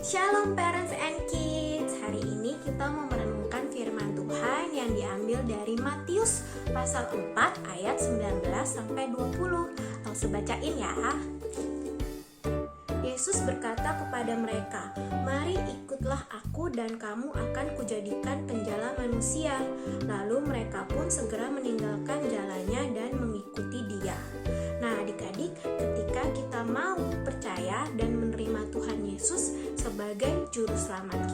Shalom parents and kids. Hari ini kita mau merenungkan firman Tuhan yang diambil dari Matius pasal 4 ayat 19 sampai 20. Langsung bacain ya. Yesus berkata kepada mereka, "Mari ikutlah aku dan kamu akan kujadikan penjala manusia." Lalu mereka pun segera meninggalkan jalannya dan mengikuti Dia. Nah, adik-adik, ketika kita mau percaya dan menerima Tuhan Yesus sebagai juru selamat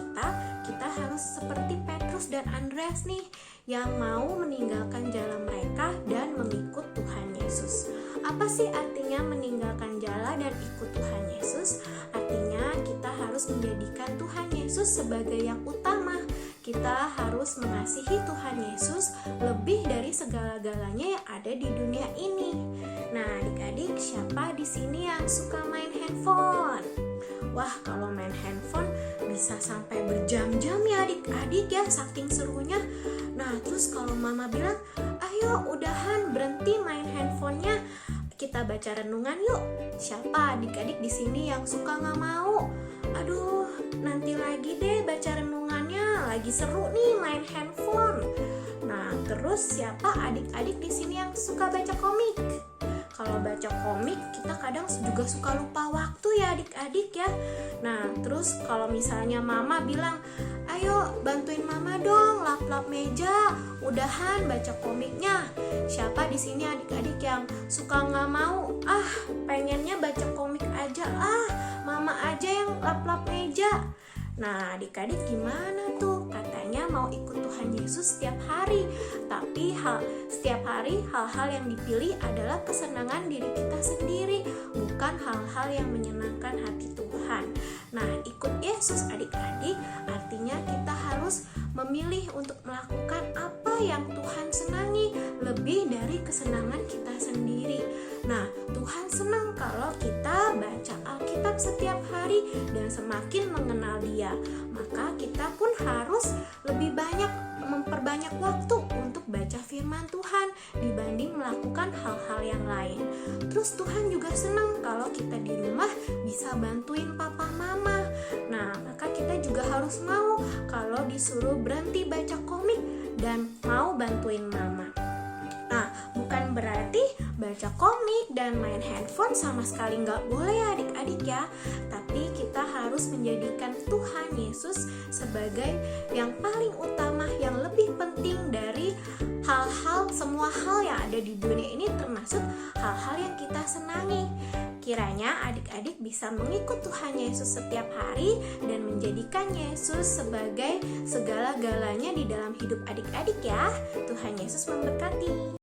kita harus seperti Petrus dan Andreas nih, yang mau meninggalkan jalan mereka dan mengikut Tuhan Yesus. Apa sih artinya meninggalkan jalan dan ikut Tuhan Yesus? Artinya kita harus menjadikan Tuhan Yesus sebagai yang utama. Kita harus mengasihi Tuhan Yesus lebih dari segala-galanya yang ada di dunia ini. Nah, adik-adik, siapa di sini yang suka main handphone? Wah, kalau main handphone bisa sampai berjam-jam ya adik-adik ya, saking serunya. Nah, terus kalau mama bilang, "Ayo udahan, berhenti main handphonenya, kita baca renungan yuk." Siapa adik-adik di sini yang suka nggak mau? Aduh, nanti lagi deh baca renungannya, lagi seru nih main handphone. Nah, terus siapa adik-adik di sini yang suka baca komik? Kalau baca komik, kita kadang juga suka lupa waktu ya adik-adik ya. Nah, terus kalau misalnya mama bilang, "Ayo bantuin mama dong, lap-lap meja, udahan baca komiknya." Siapa di sini adik-adik yang suka nggak mau? Pengennya baca komik aja, mama aja yang lap-lap meja. Nah, adik-adik gimana tuh? Katanya mau ikut Tuhan Yesus setiap hari, tapi setiap hari hal-hal yang dipilih adalah kesenangan diri kita sendiri, bukan hal-hal yang menyenangkan hati Tuhan. Nah, ikut Yesus adik-adik artinya kita harus memilih untuk melakukan apa yang Tuhan senangi lebih dari kesenangan kita sendiri. Nah, Tuhan senang kalau kita baca Alkitab setiap hari dan semakin mengenal Dia. Maka kita pun harus lebih banyak memperbanyak waktu untuk baca firman Tuhan dibanding melakukan hal-hal yang lain. Terus Tuhan juga senang kalau kita di rumah bisa bantuin papa mama. Nah, maka kita juga harus mau kalau disuruh berhenti baca komik dan mau bantuin mama. Nah, bukan berarti baca komik dan main handphone sama sekali nggak boleh ya adik-adik ya. Tapi kita harus menjadikan Tuhan Yesus sebagai yang paling utama, yang lebih penting dari semua hal yang ada di dunia ini, termasuk hal-hal yang kita senangi. Kiranya adik-adik bisa mengikut Tuhan Yesus setiap hari dan menjadikan Yesus sebagai segala-galanya di dalam hidup adik-adik ya. Tuhan Yesus memberkati.